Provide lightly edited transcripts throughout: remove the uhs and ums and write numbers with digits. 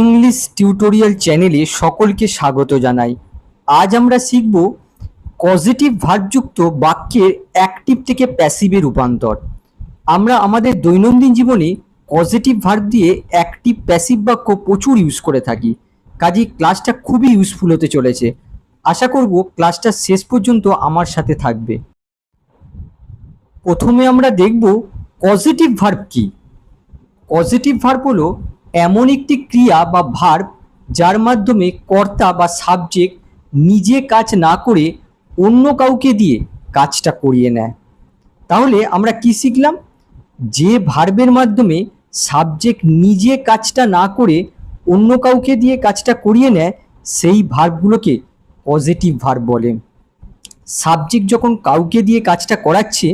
English tutorial চ্যানেলে সকলকে স্বাগত জানাই। আজ আমরা শিখব পজিটিভ ভার্বযুক্ত বাক্যের অ্যাক্টিভ থেকে প্যাসিভে রূপান্তর। আমরা আমাদের দৈনন্দিন জীবনে পজিটিভ ভার্ব দিয়ে অ্যাক্টিভ প্যাসিভ বাক্য প্রচুর ইউজ করে থাকি। কাজেই ক্লাসটা খুবই ইউজফুল হতে চলেছে। আশা করব ক্লাসটা শেষ পর্যন্ত আমার সাথে থাকবে। প্রথমে আমরা দেখব পজিটিভ ভার্ব কি। পজিটিভ ভার্ব হলো এমন একটি ক্রিয়া বা ভার্ব যার মাধ্যমে কর্তা বা সাবজেক্ট নিজে কাজ না করে অন্য কাউকে দিয়ে কাজটা করিয়ে নেয়। তাহলে আমরা কি শিখলাম? যে ভার্বের মাধ্যমে সাবজেক্ট নিজে কাজটা না করে অন্য কাউকে দিয়ে কাজটা করিয়ে নেয় সেই ভার্বগুলোকে পজিটিভ ভার্ব বলে। সাবজেক্ট যখন কাউকে দিয়ে কাজটা করাচ্ছে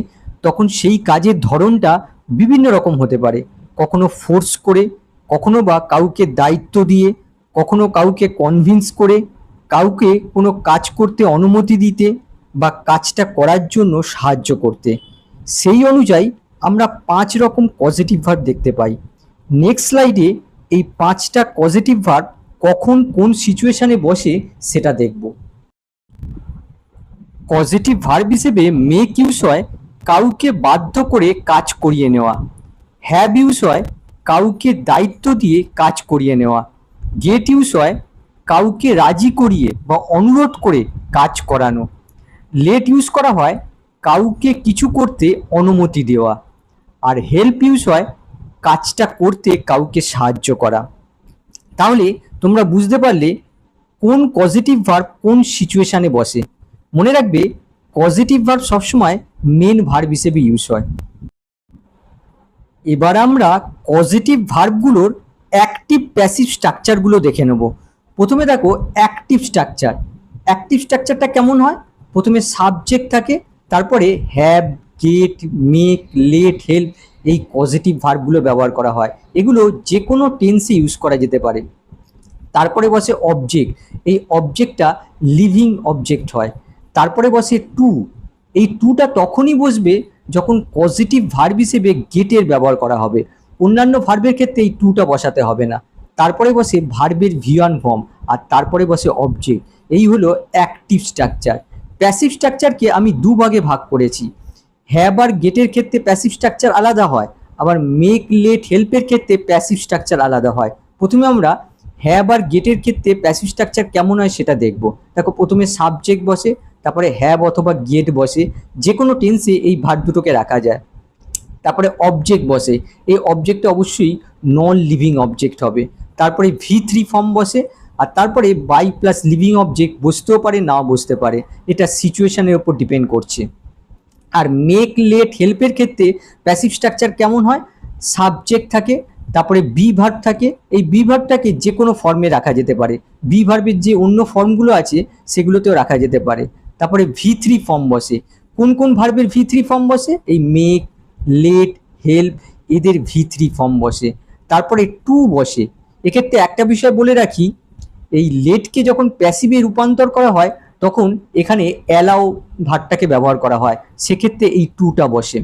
তখন সেই কাজের ধরনটা বিভিন্ন রকম হতে পারে। কখনো ফোর্স করে, কখনো বা কাউকে দায়িত্ব দিয়ে, কখনো কাউকে কনভিন্স করে, কাউকে কোনো কাজ করতে অনুমতি দিতে বা কাজটা করার জন্য সাহায্য করতে। সেই অনুযায়ী আমরা 5 রকম পজিটিভ ভার্ব দেখতে পাই। নেক্সট স্লাইডে এই 5টা পজিটিভ ভার্ব কখন কোন সিচুয়েশনে বসে সেটা দেখব। পজিটিভ ভার্ব হিসেবে মেক ইউজ হয় কাউকে বাধ্য করে কাজ করিয়ে নেওয়া। হ্যাভ ইউজ হয় কাউকে দায়িত্ব দিয়ে কাজ করিয়ে নেওয়া। গেট ইউজ হয় কাউকে রাজি করিয়ে বা অনুরোধ করে কাজ করানো। লেট ইউজ করা হয় কাউকে কিছু করতে অনুমতি দেওয়া। আর হেল্প ইউজ হয় কাজটা করতে কাউকে সাহায্য করা। তাহলে তোমরা বুঝতে পারলে কোন পজিটিভ ভার্ব কোন সিচুয়েশনে বসে। মনে রাখবে পজিটিভ ভার্ব সবসময় মেন ভার্ব হিসেবে ইউজ হয়। এবার আমরা পজিটিভ ভার্বগুলোর অ্যাক্টিভ প্যাসিভ স্ট্রাকচারগুলো দেখে নেব। প্রথমে দেখো অ্যাক্টিভ স্ট্রাকচার। অ্যাক্টিভ স্ট্রাকচারটা কেমন হয়? প্রথমে সাবজেক্ট থাকে, তারপরে have, get, make, let, help এই পজিটিভ ভার্বগুলো ব্যবহার করা হয়। এগুলো যে কোনো টেন্সে ইউজ করা যেতে পারে। তারপরে বসে অবজেক্ট। এই অবজেক্টটা লিভিং অবজেক্ট হয়। তারপরে বসে টু। এই টুটা তখনই বসবে যখন পজিটিভ ভার্ব হিসেবে গেটের ব্যবহার করা হবে। অন্যান্য ভার্বের ক্ষেত্রে এই টুটা বসাতে হবে না। তারপরে বসে ভার্বের ভিওয়ান ফর্ম, আর তারপরে বসে অবজেক্ট। এই হলো অ্যাক্টিভ স্ট্রাকচার। প্যাসিভ স্ট্রাকচারকে আমি দুভাগে ভাগ করেছি। হ্যাভ আর গেটের ক্ষেত্রে প্যাসিভ স্ট্রাকচার আলাদা হয়, আবার মেক, লেট, হেল্পের ক্ষেত্রে প্যাসিভ স্ট্রাকচার আলাদা হয়। প্রথমে আমরা হ্যাভ আর গেটের ক্ষেত্রে প্যাসিভ স্ট্রাকচার কেমন হয় সেটা দেখব। দেখো প্রথমে সাবজেক্ট বসে, তারপরে হ্যাভ অথবা গেট বসে, যে কোনো টেন্সে এই ভার্ব দুটোকে রাখা যায়। তারপরে অবজেক্ট বসে, এই অবজেক্টটা অবশ্যই নন লিভিং অবজেক্ট হবে। তারপরে V3 ফর্ম বসে, আর তারপরে বাই প্লাস লিভিং অবজেক্ট বসতেও পারে, নাও বসতে পারে, এটা সিচুয়েশনের উপর ডিপেন্ড করছে। আর মেক, লেট, হেল্পের ক্ষেত্রে প্যাসিভ স্ট্রাকচার কেমন হয়? সাবজেক্ট থাকে, তারপরে বি ভার্ব থাকে। এই বি ভার্বটাকে যে কোনো ফর্মে রাখা যেতে পারে। বি ভার্বের যে অন্য ফর্মগুলো আছে সেগুলোতেও রাখা যেতে পারে। তারপরে V3 ফর্ম বসে। কোন কোন ভার্বের V3 ফর্ম বসে? এই মেক, লেট, হেল্প এদের V3 ফর্ম বসে। তারপরে টু বসে। এক্ষেত্রে একটা বিষয় বলে রাখি, এই লেটকে যখন প্যাসিভে রূপান্তর করা হয় তখন এখানে অ্যালাউ ভার্বটাকে ব্যবহার করা হয়, সেক্ষেত্রে এই টুটা বসে।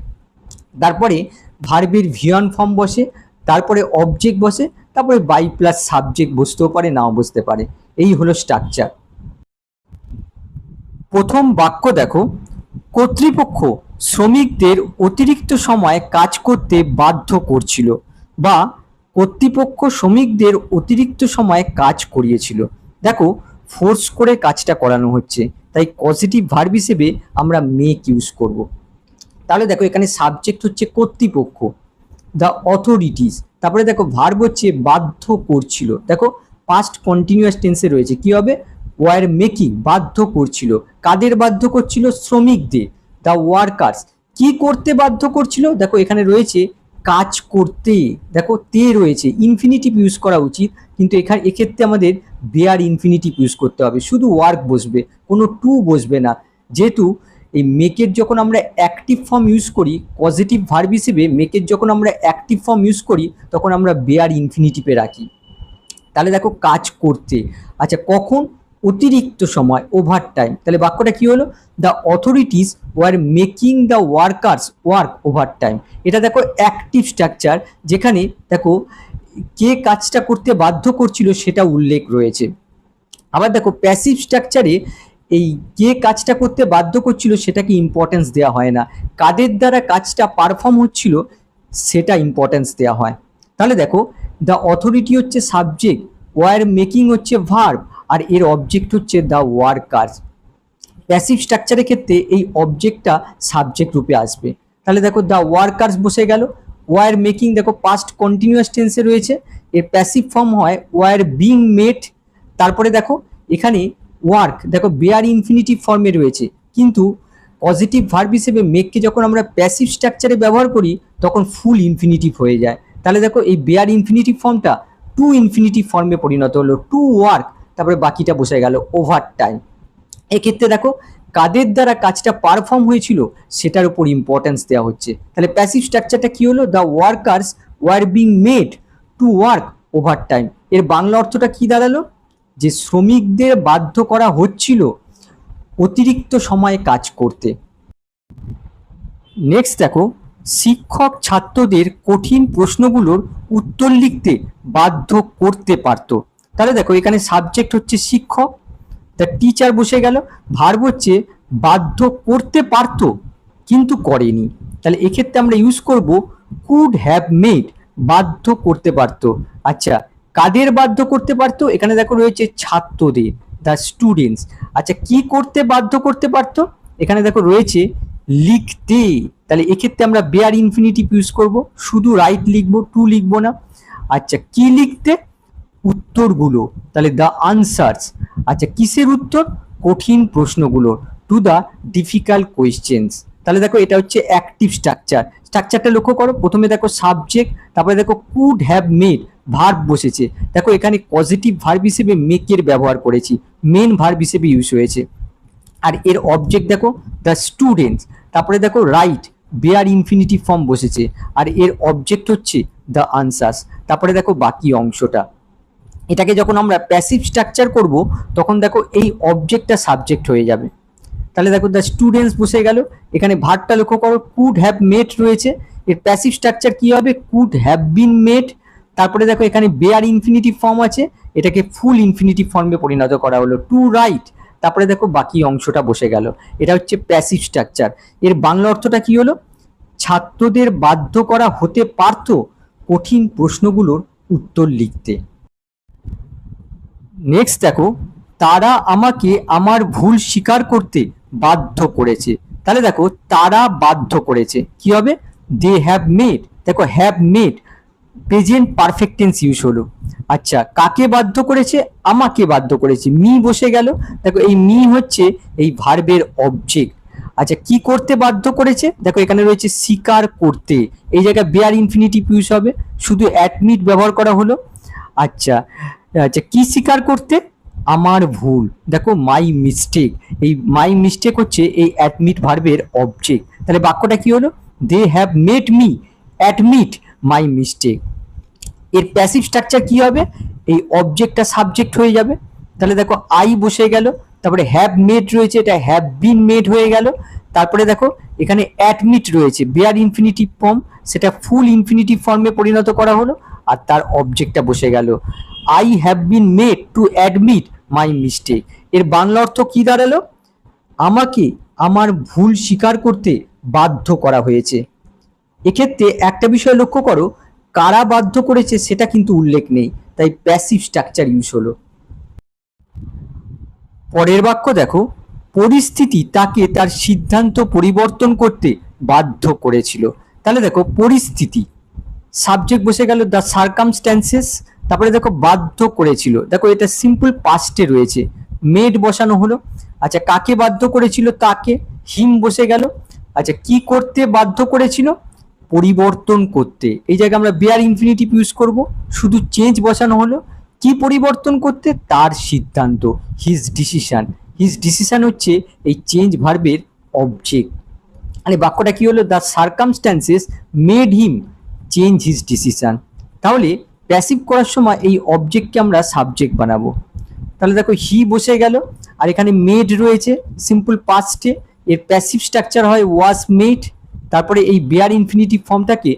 তারপরে ভার্বের ভিওয়ান ফর্ম বসে, তারপরে অবজেক্ট বসে, তারপরে বাই প্লাস সাবজেক্ট বসতেও পারে, নাও বসতে পারে। এই হলো স্ট্রাকচার। প্রথম বাক্য দেখো, কর্তৃপক্ষ শ্রমিকদের অতিরিক্ত সময় কাজ করতে বাধ্য করছিল, বা কর্তৃপক্ষ শ্রমিকদের অতিরিক্ত সময় কাজ করিয়েছিল। দেখো ফোর্স করে কাজটা করানো হচ্ছে, তাই পজিটিভ ভার্ব হিসেবে আমরা মেক ইউজ করব। তাহলে দেখো এখানে সাবজেক্ট হচ্ছে কর্তৃপক্ষ, দ্য অথরিটিস। তারপরে দেখো ভার্ব হচ্ছে বাধ্য করছিল। দেখো পাস্ট কন্টিনিউয়াস টেন্সে রয়েছে, কি হবে? ওয়ার মেকিং, বাধ্য করছিল। কাদের বাধ্য করছিল? শ্রমিকদের, দ্য ওয়ার্কার্স। কি করতে বাধ্য করছিল? দেখো এখানে রয়েছে কাজ করতে, দেখো তে রয়েছে, ইনফিনিটিভ ইউজ করা উচিত, কিন্তু এক্ষেত্রে আমাদের বেয়ার ইনফিনিটিভ ইউজ করতে হবে, শুধু ওয়ার্ক বসবে, কোনো টু বসবে না। যেহেতু এই মেকের যখন আমরা অ্যাক্টিভ ফর্ম ইউজ করি, পজিটিভ ভার্ব হিসেবে মেকের যখন আমরা অ্যাক্টিভ ফর্ম ইউজ করি তখন আমরা বেয়ার ইনফিনিটিভে রাখি। তাহলে দেখো কাজ করতে, আচ্ছা কখন? অতিরিক্ত সময়, ওভার টাইম। তাহলে বাক্যটা কি হলো? The authorities war making the workers work over time. এটা দেখো অ্যাক্টিভ স্ট্রাকচার, যেখানে দেখো কে কাজটা করতে বাধ্য করছিল সেটা উল্লেখ রয়েছে। আবার দেখো প্যাসিভ স্ট্রাকচারে এই কে কাজটা করতে বাধ্য করছিল সেটাকে ইম্পর্টেন্স দেওয়া হয় না, কাদের দ্বারা কাজটা পারফর্ম হচ্ছিল সেটা ইম্পর্টেন্স দেওয়া হয়। তাহলে দেখো দ্য অথরিটি হচ্ছে সাবজেক্ট, ওয়ার মেকিং হচ্ছে ভার্ব, আর এর অবজেক্ট হচ্ছে দ্য ওয়ার্কার্স। প্যাসিভ স্ট্রাকচারের ক্ষেত্রে এই অবজেক্টটা সাবজেক্ট রূপে আসবে। তাহলে দেখো দ্য ওয়ার্কার্স বসে গেল, ওয়ার মেকিং দেখো পাস্ট কন্টিনিউয়াস টেন্সে রয়েছে, এর প্যাসিভ ফর্ম হয় ওয়ার বিং মেড। তারপরে দেখো এখানে ওয়ার্ক দেখো বেয়ার ইনফিনিটিভ ফর্মে রয়েছে, কিন্তু পজিটিভ ভার্ব হিসেবে মেককে যখন আমরা প্যাসিভ স্ট্রাকচারে ব্যবহার করি তখন ফুল ইনফিনিটিভ হয়ে যায়। তাহলে দেখো এই বেয়ার ইনফিনিটিভ ফর্মটা টু ইনফিনিটিভ ফর্মে পরিণত হলো, টু ওয়ার্ক, তারপরে বাকিটা বসে গেল ওভার টাইম। এক্ষেত্রে দেখো কাদের দ্বারা কাজটা পারফর্ম হয়েছিল সেটার উপর ইম্পর্টেন্স দেওয়া হচ্ছে। তাহলে প্যাসিভ স্ট্রাকচারটা কি হলো? The workers were being made to work over time. এর বাংলা অর্থটা কি দাঁড়ালো? যে শ্রমিকদের বাধ্য করা হচ্ছিল অতিরিক্ত সময়ে কাজ করতে। নেক্সট দেখো শিক্ষক ছাত্রদের কঠিন প্রশ্নগুলোর উত্তর লিখতে বাধ্য করতে পারত। তাহলে দেখো এখানে সাবজেক্ট হচ্ছে শিক্ষক, দ্য টিচার বসে গেল, ভার্ব হচ্ছে বাধ্য করতে পারত কিন্তু করেনি। তাহলে এক্ষেত্রে আমরা ইউজ করব কুড হ্যাভ মেড, বাধ্য করতে পারত। আচ্ছা কাদের বাধ্য করতে পারত? এখানে দেখো রয়েছে ছাত্রদের, দ্য স্টুডেন্টস। আচ্ছা কি করতে বাধ্য করতে পারত? এখানে দেখো রয়েছে লিখতে। তাহলে এক্ষেত্রে আমরা বেয়ার ইনফিনিটিভ ইউজ করব, শুধু রাইট লিখবো, টু লিখবো না। আচ্ছা কি লিখতে? উত্তরগুলো, তাহলে দ্য আনসার্স। আচ্ছা কিসের উত্তর? কঠিন প্রশ্নগুলোর, টু দ্য ডিফিকাল্ট কোয়েশ্চেন্স। তাহলে দেখো এটা হচ্ছে অ্যাক্টিভ স্ট্রাকচার। স্ট্রাকচারটা লক্ষ্য করো, প্রথমে দেখো সাবজেক্ট, তারপরে দেখো কুড হ্যাভ মেড, ভার্ব বসেছে। দেখো এখানে পজিটিভ ভার্ব হিসেবে মেকের ব্যবহার করেছি, মেন ভার্ব হিসেবে ইউজ হয়েছে। আর এর অবজেক্ট দেখো দ্য স্টুডেন্টস, তারপরে দেখো রাইট বেয়ার ইনফিনিটিভ ফর্ম বসেছে, আর এর অবজেক্ট হচ্ছে দ্য আনসার্স। তারপরে দেখো বাকি অংশটা, এটাকে যখন আমরা প্যাসিভ স্ট্রাকচার করব তখন দেখো এই অবজেক্টটা সাবজেক্ট হয়ে যাবে। তাহলে দেখো দ্য স্টুডেন্টস বসে গেল, এখানে ভার্বটা লক্ষ্য করো কুড হ্যাভ মেড রয়েছে, এর প্যাসিভ স্ট্রাকচার কি হবে? Could have been made. তারপরে দেখো এখানে বেয়ার ইনফিনিটিভ ফর্ম আছে, এটাকে ফুল ইনফিনিটিভ ফর্মে পরিণত করা হলো, টু রাইট। তারপরে দেখো বাকি অংশটা বসে গেল, এটা হচ্ছে প্যাসিভ স্ট্রাকচার। এর বাংলা অর্থটা কি হলো? ছাত্রদের বাধ্য করা হতে পারত কঠিন প্রশ্নগুলোর উত্তর লিখতে। নেক্সট দেখো তারা আমাকে আমার ভুল স্বীকার করতে বাধ্য করেছে। তাহলে দেখো তারা বাধ্য করেছে, কি হবে? They have made. দেখো have made present perfect tense use হলো। আচ্ছা কাকে বাধ্য করেছে? আমাকে বাধ্য করেছে, মি বসে গেল। দেখো এই মি হচ্ছে এই ভার্বের অবজেক্ট। আচ্ছা কি করতে বাধ্য করেছে? দেখো এখানে রয়েছে স্বীকার করতে, এই জায়গায় বেয়ার ইনফিনিটিভ ইউজ হবে, শুধু অ্যাডমিট ব্যবহার করা হলো। আচ্ছা আচ্ছা কি স্বীকার করতে? আমার ভুল। দেখো মাই মিস্টেক, এই মাই মিস্টেক হচ্ছে এই অ্যাডমিট ভার্বের অবজেক্ট। তাহলে বাক্যটা কি হলো? They have made me admit my mistake. এর প্যাসিভ স্ট্রাকচার কি হবে? এই অবজেক্টটা সাবজেক্ট হয়ে যাবে। তাহলে দেখো আই বসে গেল, তারপরে হ্যাভ মেড রয়েছে, এটা হ্যাভ বিন মেড হয়ে গেল। তারপরে দেখো এখানে অ্যাডমিট রয়েছে বেয়ার ইনফিনিটিভ ফর্ম, সেটা ফুল ইনফিনিটিভ ফর্মে পরিণত করা হলো, আর তার অবজেক্টটা বসে গেল I have been made to admit my mistake. এর বাংলা অর্থ কি দাঁড়ালো? আমাকে আমার ভুল স্বীকার করতে বাধ্য করা হয়েছে। এক্ষেত্রে একটা বিষয় লক্ষ্য করো, কারা বাধ্য করেছে সেটা কিন্তু উল্লেখ নেই, তাই প্যাসিভ স্ট্রাকচার ইউজ হলো। পরের বাক্য দেখো পরিস্থিতি তাকে তার সিদ্ধান্ত পরিবর্তন করতে বাধ্য করেছিল। তাহলে দেখো পরিস্থিতি, সাবজেক্ট বসে গেল দ্য সার্কামস্ট্যান্সেস, তারপরে দেখো বাধ্য করেছিল, দেখো এটা সিম্পল পাস্টে রয়েছে, মেড বসানো হলো। আচ্ছা কাকে বাধ্য করেছিল? তাকে, হিম বসে গেল। আচ্ছা কি করতে বাধ্য করেছিল? পরিবর্তন করতে, এই জায়গায় আমরা বেয়ার ইনফিনিটিভ ইউজ করব, শুধু চেঞ্জ বসানো হলো। কি পরিবর্তন করতে? তার সিদ্ধান্ত, হিজ ডিসিশন। হিজ ডিসিশন হচ্ছে এই চেঞ্জ ভার্বের অবজেক্ট। মানে বাক্যটা কি হলো? The circumstances made him change his decision. তাহলে প্যাসিভ করার সময় এই অবজেক্টকে আমরা সাবজেক্ট বানাবো। তাহলে দেখো হি বসে গেল, আর এখানে মেড রয়েছে সিম্পল পাস্টে, এর প্যাসিভ স্ট্রাকচার হয় ওয়াজ মেড। তারপরে এই বেয়ার ইনফিনিটিভ ফর্মটাকে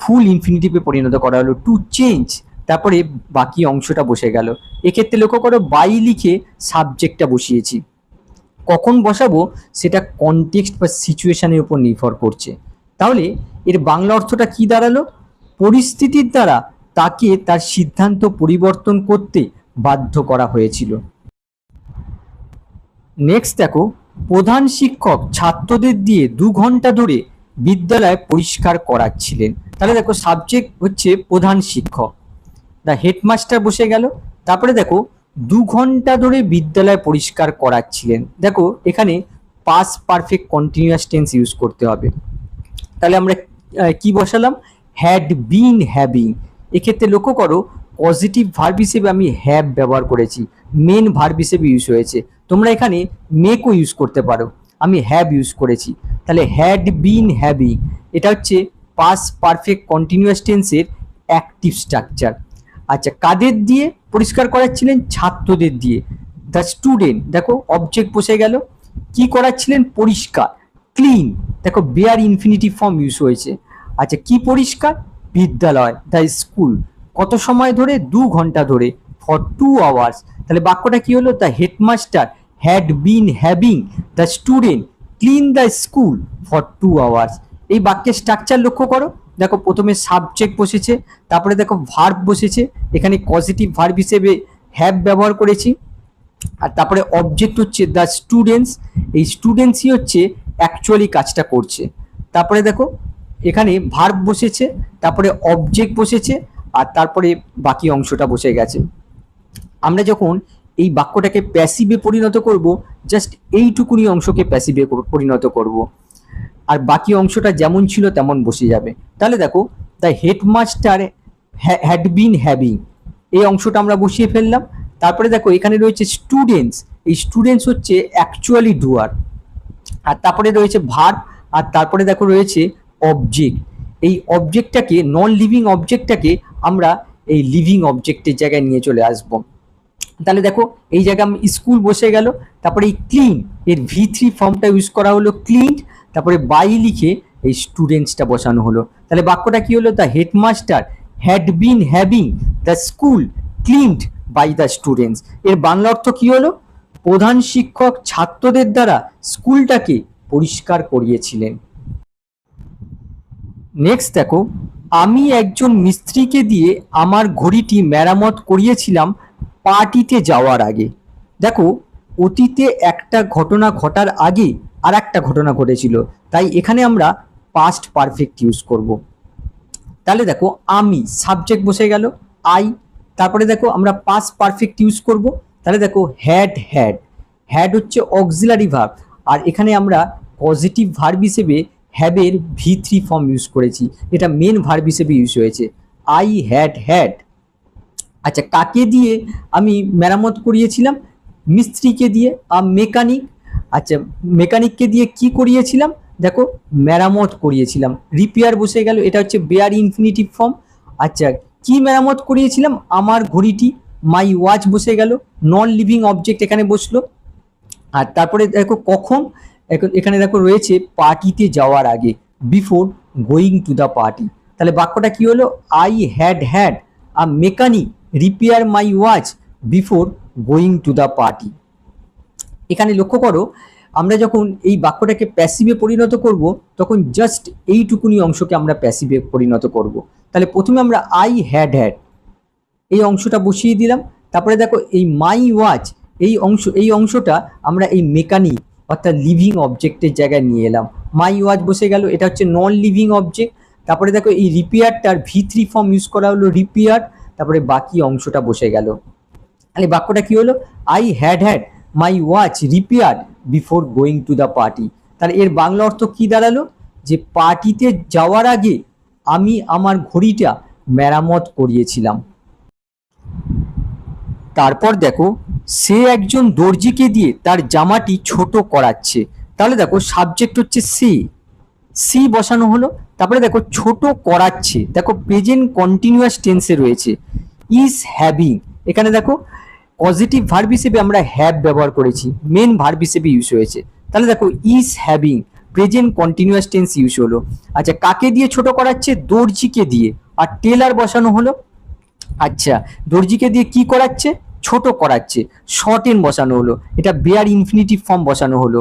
ফুল ইনফিনিটিভে পরিণত করা হলো, টু চেঞ্জ তারপরে বাকি অংশটা বসে গেল। এক্ষেত্রে লক্ষ্য করো বাই লিখে সাবজেক্টটা বসিয়েছি। কখন বসাবো সেটা কনটেক্সট বা সিচুয়েশনের উপর নির্ভর করছে। তাহলে এর বাংলা অর্থটা কি দাঁড়ালো? পরিস্থিতির দ্বারা তাকে তার সিদ্ধান্ত পরিবর্তন করতে বাধ্য করা হয়েছিল। নেক্সট দেখো, প্রধান শিক্ষক ছাত্রদের দিয়ে 2 ঘন্টা ধরে বিদ্যালয় পরিষ্কার করাচ্ছিলেন। তাহলে দেখো সাবজেক্ট হচ্ছে প্রধান শিক্ষক, দ্য হেডমাস্টার বসে গেল। তারপরে দেখো 2 ঘন্টা ধরে বিদ্যালয় পরিষ্কার করাচ্ছিলেন। দেখো এখানে past perfect continuous tense use করতে হবে। তাহলে আমরা কি বসালাম? Had been having. এক্ষেত্রে লক্ষ্য করো পজিটিভ ভার্ব হিসেবে আমি হ্যাভ ব্যবহার করেছি, মেন ভার্ব হিসেবে ইউজ হয়েছে। তোমরা এখানে মেকও ইউজ করতে পারো, আমি হ্যাভ ইউজ করেছি। তাহলে হ্যাড বিন হ্যাভিং এটা হচ্ছে পাস্ট পারফেক্ট কন্টিনিউয়াস টেন্সের অ্যাক্টিভ স্ট্রাকচার। আচ্ছা, কাদের দিয়ে পরিষ্কার করাচ্ছিলেন? ছাত্রদের দিয়ে। দ্য স্টুডেন্ট, দেখো অবজেক্ট বসে গেল। কি করাচ্ছিলেন? পরিষ্কার, ক্লিন। দেখো বেয়ার ইনফিনিটিভ ফর্ম ইউজ হয়েছে। আচ্ছা, কি পরিষ্কার? বিদ্যালয়, দ্য স্কুল। কত সময় ধরে? 2 ঘন্টা ধরে, ফর 2 আওয়ার্স। তাহলে বাক্যটা কি হলো? The headmaster had been having the student clean the school for 2 hours. এই বাক্যের স্ট্রাকচার লক্ষ্য করো। দেখো প্রথমে সাবজেক্ট বসেছে, তারপরে দেখো ভার্ব বসেছে, এখানে পজিটিভ ভার্ব হিসেবে হ্যাভ ব্যবহার করেছি। আর তারপরে অবজেক্ট হচ্ছে দ্য স্টুডেন্টস, এই স্টুডেন্টসই হচ্ছে অ্যাকচুয়ালি কাজটা করছে। তারপরে দেখো এখানে ভার্ব বসেছে, তারপরে অবজেক্ট বসেছে, আর তারপরে বাকি অংশটা বসে গেছে। আমরা যখন এই বাক্যটাকে প্যাসিভে পরিণত করব, জাস্ট এইটুকুনি অংশকে প্যাসিভে পরিণত করব, আর বাকি অংশটা যেমন ছিল তেমন বসে যাবে। তাহলে দেখো the headmaster had been having, এই অংশটা আমরা বসিয়ে ফেললাম। তারপরে দেখো এখানে রয়েছে স্টুডেন্টস, এই স্টুডেন্টস হচ্ছে অ্যাকচুয়ালি ডুয়ার। আর তারপরে রয়েছে ভার্ব, আর তারপরে দেখো রয়েছে অবজেক্ট। এই অবজেক্টটাকে, নন লিভিং অবজেক্টটাকে আমরা এই লিভিং অবজেক্টের জায়গায় নিয়ে চলে আসবো। তাহলে দেখো এই জায়গায় স্কুল বসে গেল, তারপরে এই ক্লিন এর V3 ফর্মটা ইউজ করা হলো, ক্লিন, তারপরে বাই লিখে এই স্টুডেন্টসটা বসানো হলো। তাহলে বাক্যটা কি হলো? The headmaster had been having the school cleaned by the students. এর বাংলা অর্থ কি হলো? প্রধান শিক্ষক ছাত্রদের দ্বারা স্কুলটাকে পরিষ্কার করিয়েছিলেন। নেক্সট দেখো, আমি একজন মিস্ত্রিকে দিয়ে আমার ঘড়িটি মেরামত করিয়েছিলাম পার্টিতে যাওয়ার আগে। দেখো অতীতে একটা ঘটনা ঘটার আগে আর একটা ঘটনা ঘটেছিল, তাই এখানে আমরা পাস্ট পারফেক্ট ইউজ করব। তাহলে দেখো আমি, সাবজেক্ট বসে গেল আই, তারপরে দেখো আমরা পাস্ট পারফেক্ট ইউজ করব। তাহলে দেখো হ্যাড হ্যাড, হ্যাড হচ্ছে অক্সিলারি ভার্ব, আর এখানে আমরা পজিটিভ ভার্ব হিসেবে হ্যাভের V3 ফর্ম ইউজ করেছি, এটা মেন ভার্ব হিসেবে ইউজ হয়েছে, আই হ্যাড হ্যাড। আচ্ছা, কাকে দিয়ে আমি মেরামত করিয়েছিলাম? মিস্ত্রিকে দিয়ে। মেকানিক, আচ্ছা মেকানিককে দিয়ে কি করিয়েছিলাম? দেখো মেরামত করিয়েছিলাম, রিপেয়ার বসে গেল, এটা হচ্ছে বেয়ার ইনফিনিটিভ ফর্ম। আচ্ছা, কি মেরামত করিয়েছিলাম? আমার ঘড়িটি, মাই ওয়াচ বসে গেল, নন লিভিং অবজেক্ট এখানে বসলো। আর তারপরে দেখো কখন, এখানে দেখো রয়েছে পার্টিতে যাওয়ার আগে, before going to the party. তাহলে বাক্যটা কি হলো? I had had a mechanic repair my watch before going to the party. এখানে লক্ষ্য করো আমরা যখন এই বাক্যটাকে প্যাসিভে পরিণত করব, তখন জাস্ট এইটুকুনি অংশকে আমরা প্যাসিভে পরিণত করব। তাহলে প্রথমে আমরা আই হ্যাড হ্যাড এই অংশটা বসিয়ে দিলাম। তারপরে দেখো এই মাই ওয়াচ এই অংশটা আমরা এই মেকানিক অর্থাৎ লিভিং অবজেক্টের জায়গায় নিয়ে এলাম, মাই ওয়াচ বসে গেল, এটা হচ্ছে নন লিভিং অবজেক্ট। তারপরে দেখো এই রিপেয়ারটার V3 ফর্ম ইউজ করা হলো, রিপেয়ার, তারপরে বাকি অংশটা বসে গেল। তাহলে বাক্যটা কি হলো? I had had my watch repaired before going to the party. তাহলে এর বাংলা অর্থ কি দাঁড়ালো? যে পার্টিতে যাওয়ার আগে আমি আমার ঘড়িটা মেরামত করিয়েছিলাম। তারপর দেখো সে একজন দর্জিকে দিয়ে তার জামাটি ছোট করাচ্ছে। তাহলে দেখো সাবজেক্ট হচ্ছে সি বসানো হলো, তারপরে দেখো ছোট করাচ্ছে, দেখো প্রেজেন্ট কন্টিনিউয়াস টেন্সে রয়েছে, ইজ হ্যাভিং, এখানে দেখো পজিটিভ ভার্ব হিসেবে আমরা হ্যাভ ব্যবহার করেছি, মেন ভার্ব হিসেবে ইউজ হয়েছে। তাহলে দেখো is having present continuous tense use হলো। আচ্ছা, কাকে দিয়ে ছোট করাচ্ছে? দর্জিকে দিয়ে, আর টেলার বসানো হলো। আচ্ছা, দর্জিকে দিয়ে কি করাচ্ছে? ছোট করাচ্ছে, শর্ট এন বসানো হলো, এটা বেয়ার ইনফিনিটিভ ফর্ম বসানো হলো।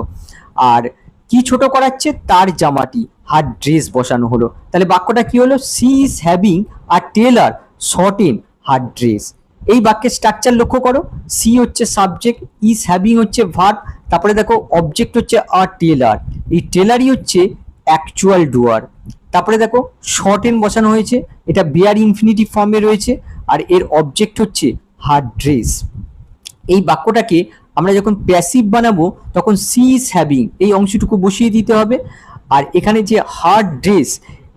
আর কি ছোট করাচ্ছে? তার জামাটি, হার ড্রেস বসানো হলো। তাহলে বাক্যটা কি হলো? She is having a tailor shorten her dress. এই বাক্যের স্ট্রাকচার লক্ষ্য করো, সি হচ্ছে সাবজেক্ট, ইজ হ্যাভিং হচ্ছে ভার্ব, তারপরে দেখো অবজেক্ট হচ্ছে আ টেলার, এই টেলারই হচ্ছে অ্যাকচুয়াল ডুয়ার। তারপরে দেখো শর্ট এন বসানো হয়েছে, এটা বেয়ার ইনফিনিটিভ ফর্মে রয়েছে, আর এর অবজেক্ট হচ্ছে হার ড্রেস। এই বাক্যটাকে আমরা যখন প্যাসিভ বানাবো তখন সি ইজ হ্যাভিং এই অংশটুকু বসিয়ে দিতে হবে, আর এখানে যে হার ড্রেস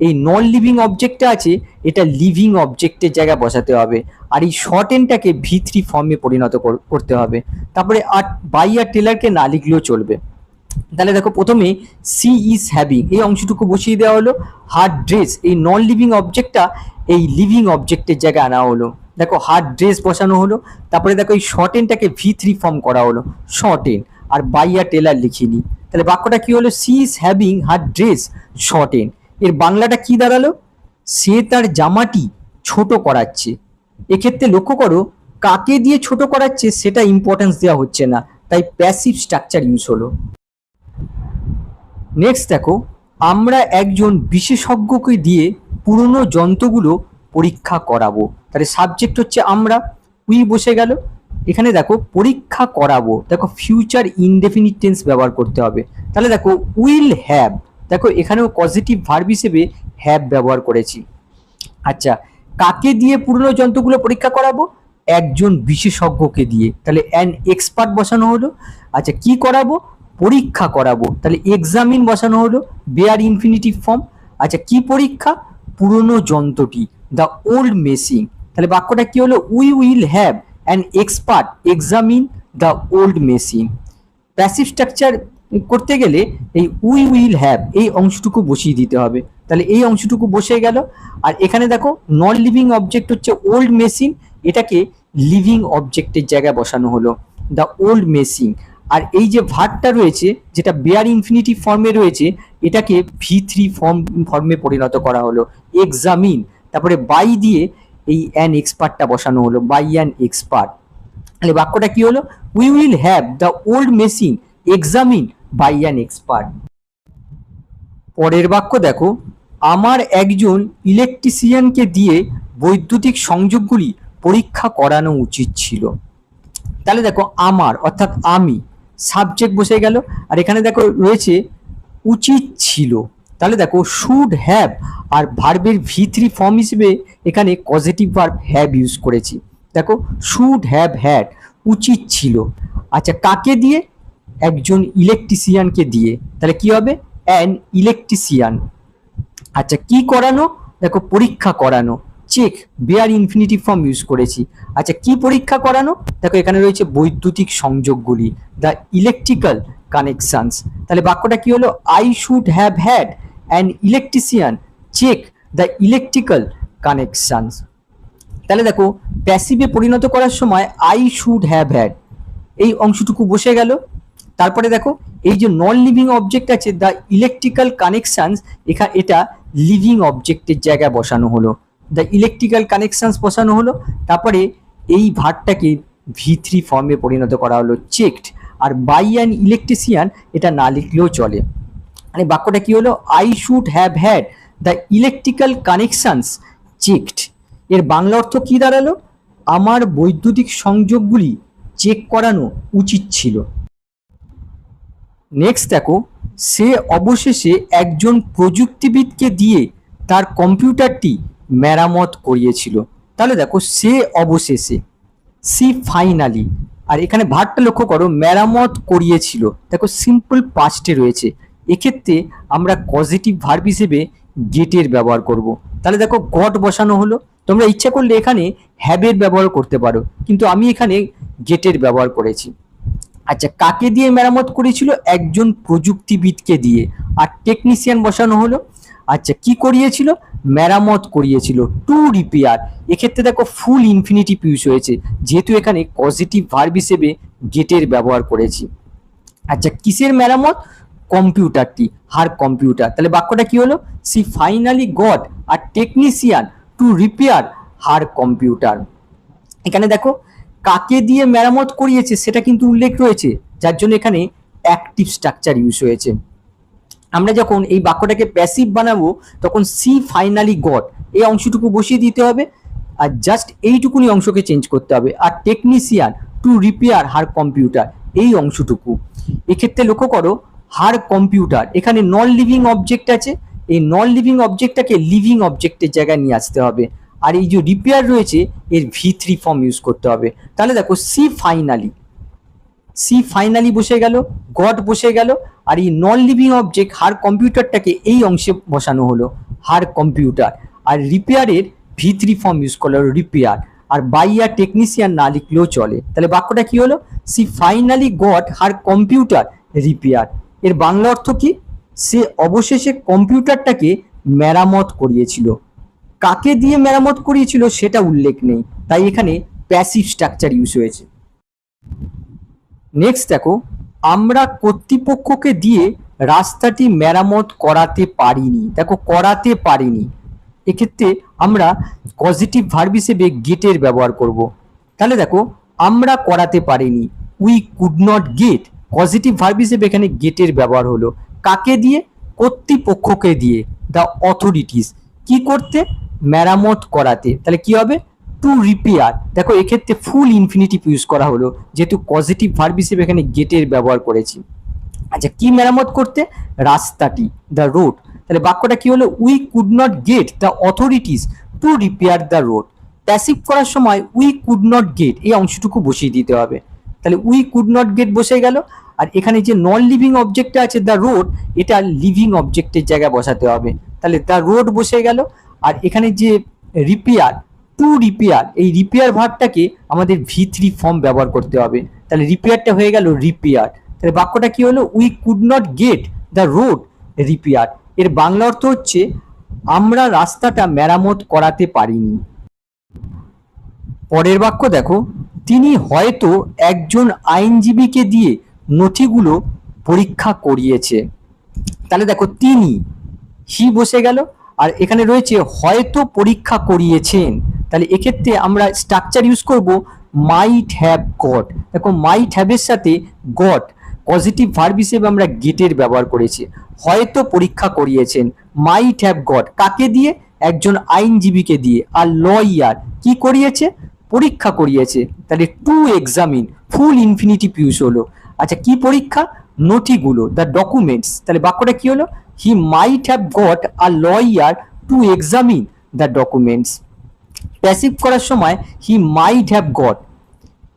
এই নন লিভিং অবজেক্টটা আছে এটা লিভিং অবজেক্টের জায়গায় বসাতে হবে, আর এই শর্ট এনটাকে ভি3 ফর্মে পরিণত করতে হবে। তারপরে আর বাই আর টেলারকে না লিখলেও চলবে। তাহলে দেখো প্রথমে সি ইজ হ্যাভিং এই অংশটুকু বসিয়ে দেওয়া হলো, হার ড্রেস এই নন লিভিং অবজেক্টটা এই লিভিং অবজেক্টের জায়গায় আনা হলো, দেখো হার ড্রেস বসানো হলো। তারপরে দেখো এই শর্ট এনটাকে ভি3 ফর্ম করা হলো, শর্ট এন, আর বাই আর টেলার লিখিনি। তাহলে বাক্যটা কি হলো? She is having her dress shorten. এর বাংলাটা কি দাঁড়ালো? সে তার জামাটি ছোট করাচ্ছে। এক্ষেত্রে লক্ষ্য করো কাকে দিয়ে ছোট করাচ্ছে সেটা ইম্পর্টেন্স দেওয়া হচ্ছে না, তাই প্যাসিভ স্ট্রাকচার ইউজ হলো। নেক্সট দেখো, আমরা একজন বিশেষজ্ঞকে দিয়ে পুরনো যন্ত্রগুলো পরীক্ষা করাবো। তাহলে সাবজেক্ট হচ্ছে আমরা, উই বসে গেল। এখানে দেখো পরীক্ষা করাবো, দেখো ফিউচার ইনডেফিনিট টেন্স ব্যবহার করতে হবে। তাহলে দেখো উইল হ্যাভ, দেখো এখানেও পজিটিভ ভার্ব হিসেবে হ্যাভ ব্যবহার করেছি। আচ্ছা, কাকে দিয়ে পুরনো যন্ত্রগুলো পরীক্ষা করাবো? একজন বিশেষজ্ঞকে দিয়ে, তাহলে অ্যান এক্সপার্ট বসানো হলো। আচ্ছা, কি করাবো? পরীক্ষা করাবো, তাহলে এক্সামিন বসানো হলো, বেয়ার ইনফিনিটিভ ফর্ম। আচ্ছা, কি পরীক্ষা? পুরনো যন্ত্রটি, দ্য ওল্ড মেশিন। তাহলে বাক্যটা কি হলো? We will have an expert examine the old machine. Passive structure করতে গেলে এই উই উইল হ্যাভ এই অংশটুকু বসিয়ে দিতে হবে, তাহলে এই অংশটুকু বসে গেল। আর এখানে দেখো নন লিভিং অবজেক্ট হচ্ছে ওল্ড মেশিন, এটাকে লিভিং অবজেক্টের জায়গায় বসানো হলো, দ্য ওল্ড মেশিন। আর এই যে ভার্বটা রয়েছে যেটা বেয়ার ইনফিনিটিভ ফর্মে রয়েছে এটাকে ভি3 ফর্মে পরিণত করা হলো, এক্সামিন। তারপরে বাই দিয়ে এই অ্যান এক্সপার্টটা বসানো হলো, বাই অ্যান এক্সপার্ট। তাহলে বাক্যটা কি হলো? We will have the old machine examine by an expert. পরের বাক্য দেখো, আমার একজন ইলেকট্রিশিয়ানকে দিয়ে বৈদ্যুতিক সংযোগগুলি পরীক্ষা করানো উচিত ছিল। তাহলে দেখো আমার অর্থাৎ আমি, সাবজেক্ট বসে গেল, আর এখানে দেখো রয়েছে উচিত ছিল। তাহলে দেখো শুড হ্যাভ আর ভার্বের ভি3 ফর্ম হিসেবে এখানে পজিটিভ ভার্ব হ্যাভ ইউজ করেছি। দেখো শুড হ্যাভ হ্যাড, উচিত ছিল। আচ্ছা, কাকে দিয়ে? একজন ইলেকট্রিশিয়ানকে দিয়ে, তাহলে কি হবে? An electrician. আচ্ছা, কি করানো? দেখো পরীক্ষা করানো, check, bare infinitive form use করেছি। আচ্ছা, কি পরীক্ষা করানো? দেখো এখানে রয়েছে বৈদ্যুতিক সংযোগগুলি, দ্য ইলেকট্রিক্যাল কানেকশনস। তাহলে বাক্যটা কি হলো? I should have had an electrician check the electrical connections. তাহলে দেখো প্যাসিভে পরিণত করার সময় আই শুড হ্যাভ হ্যাড এই অংশটুকু বসে গেল। তারপরে দেখো এই যে নন লিভিং অবজেক্ট আছে দ্য ইলেকট্রিক্যাল কানেকশনস, এটা লিভিং অবজেক্টের জায়গায় বসানো হলো, দ্য ইলেকট্রিক্যাল কানেকশনস বসানো হলো। তারপরে এই ভার্বটাকে ভি3 ফর্মে পরিণত করা হলো, চেকড। আর বাই অ্যান ইলেকট্রিশিয়ান এটা না লিখলেও চলে। মানে বাক্যটা কি হলো? I should have had the electrical connections checked. এর বাংলা অর্থ কি দাঁড়ালো? আমার বৈদ্যুতিক সংযোগগুলি চেক করানো উচিত ছিল। নেক্সট দেখো, সে অবশেষে একজন প্রযুক্তিবিদকে দিয়ে তার কম্পিউটারটি মেরামত করিয়েছিল। তাহলে দেখো সে অবশেষে, সি ফাইনালি, আর এখানে ভার্বটা লক্ষ্য করো, মেরামত করিয়েছিল, দেখো সিম্পল পাস্টে রয়েছে। এক্ষেত্রে আমরা পজিটিভ ভার্ব হিসেবে গেটের ব্যবহার করব। তাহলে দেখো গট বসানো হলো, তোমরা ইচ্ছা করলে এখানে হ্যাবের ব্যবহার করতে পারো, কিন্তু আমি এখানে গেটের ব্যবহার করেছি। আচ্ছা, কাকে দিয়ে মেরামত করেছিল? একজন প্রযুক্তিবিদকে দিয়ে, আর টেকনিশিয়ান বসানো হলো। আচ্ছা, কি করিয়েছিল? মেরামত করিয়েছিল, টু রিপেয়ার। এক্ষেত্রে দেখো ফুল ইনফিনিটিভ ইউজ হয়েছে, যেহেতু এখানে পজিটিভ ভার্ব হিসেবে গেটের ব্যবহার করেছি। আচ্ছা, কিসের মেরামত? কম্পিউটারটি, হার কম্পিউটার। তাহলে বাক্যটা কি হলো? She finally got a technician to repair her computer. এখানে দেখো কাকে দিয়ে মেরামত করিয়েছে সেটা কিন্তু উল্লেখ রয়েছে, যার জন্য এখানে অ্যাক্টিভ স্ট্রাকচার ইউজ হয়েছে। আমরা যখন এই বাক্যটাকে প্যাসিভ বানাবো তখন সি ফাইনালি গট এই অংশটুকু বসিয়ে দিতে হবে, আর জাস্ট এইটুকুনি অংশকে চেঞ্জ করতে হবে। আর technician to repair her computer এই অংশটুকু। এক্ষেত্রে লক্ষ্য করো হার কম্পিউটার, এখানে নন লিভিং অবজেক্ট আছে, এই নন লিভিং অবজেক্টটাকে লিভিং অবজেক্টের জায়গায় নিয়ে আসতে হবে। আর এই যে রিপেয়ার রয়েছে এর V3 ফর্ম ইউজ করতে হবে। তাহলে দেখো সি ফাইনালি বসে গেল, গড বসে গেল, আর এই নন লিভিং অবজেক্ট হার কম্পিউটারটাকে এই অংশে বসানো হলো হার কম্পিউটার। আর রিপেয়ারের V3 ফর্ম ইউজ করলো রিপেয়ার, আর বাই আর টেকনিশিয়ান না লিখলেও চলে। তাহলে বাক্যটা কি হলো? She finally got her computer repair. এর বাংলা অর্থ কি? সে অবশেষে কম্পিউটারটাকে মেরামত করিয়েছিল। কাকে দিয়ে মেরামত করিয়েছিল সেটা উল্লেখ নেই, তাই এখানে প্যাসিভ স্ট্রাকচার ইউজ হয়েছে। নেক্সট দেখো, আমরা কর্তৃপক্ষকে দিয়ে রাস্তাটি মেরামত করাতে পারিনি। দেখো করাতে পারিনি, এক্ষেত্রে আমরা পজিটিভ ভার্ব হিসেবে গেটের ব্যবহার করব। তাহলে দেখো আমরা করাতে পারিনি, we could not get, positive verb হিসেবে এখানে গেটের ব্যবহার হলো। কাকে দিয়ে? কর্তৃপক্ষকে দিয়ে, দ্য অথরিটিস। কি করতে? মেরামত করাতে। তাহলে কি হবে? To repair. দেখো এক্ষেত্রে ফুল ইনফিনিটিভ ইউজ করা হলো, যেহেতু পজিটিভ ভার্ব হিসেবে এখানে গেটের ব্যবহার করেছি। আচ্ছা, কি মেরামত করতে? রাস্তাটি, দ্য রোড। তাহলে বাক্যটা কি হলো? We could not get the authorities to repair the road. Passive করার সময় উই কুড নট গেট এই অংশটুকু বসিয়ে দিতে হবে। তাহলে উই কুড নট গেট বসে গেল, আর এখানে যে নন লিভিং অবজেক্টটা আছে দ্য রোড, এটা লিভিং অবজেক্টের জায়গায় বসাতে হবে। তাহলে দ্য রোড বসে গেল, আর এখানে যে রিপেয়ার, টু রিপেয়ার, এই রিপেয়ার ভার্বটাকে আমাদের V3 ফর্ম ব্যবহার করতে হবে। তাহলে রিপেয়ারটা হয়ে গেল রিপেয়ার। তাহলে বাক্যটা কি হলো? We could not get the road repair. এর বাংলা অর্থ হচ্ছে আমরা রাস্তাটা মেরামত করাতে পারিনি। পরের বাক্য দেখো, তিনি হয়তো একজন আইনজীবীকে দিয়ে নথিগুলো পরীক্ষা করিয়েছে। তাহলে দেখো তিনি, হি বসে গেল, আর এখানে রয়েছে হয়তো পরীক্ষা করিয়েছেন। তাহলে এক্ষেত্রে আমরা স্ট্রাকচার ইউজ করব মাইট হ্যাভ গট। দেখো মাইট হ্যাভের সাথে গট পজিটিভ ভার্ব হিসেবে আমরা গেটের ব্যবহার করেছি। হয়তো পরীক্ষা করিয়েছেন, মাইট হ্যাভ গট। কাকে দিয়ে? একজন আইনজীবীকে দিয়ে। আর লয়ার কি করিয়েছে? পরীক্ষা করিয়েছে। তাহলে to examine full infinitive use হলো। আচ্ছা, কি পরীক্ষা? নথিগুলো, দ্য ডকুমেন্টস। তাহলে বাক্যটা কি হলো? He might have got a lawyer to examine the documents. Passive করার সময় হি মাইট হ্যাভ গট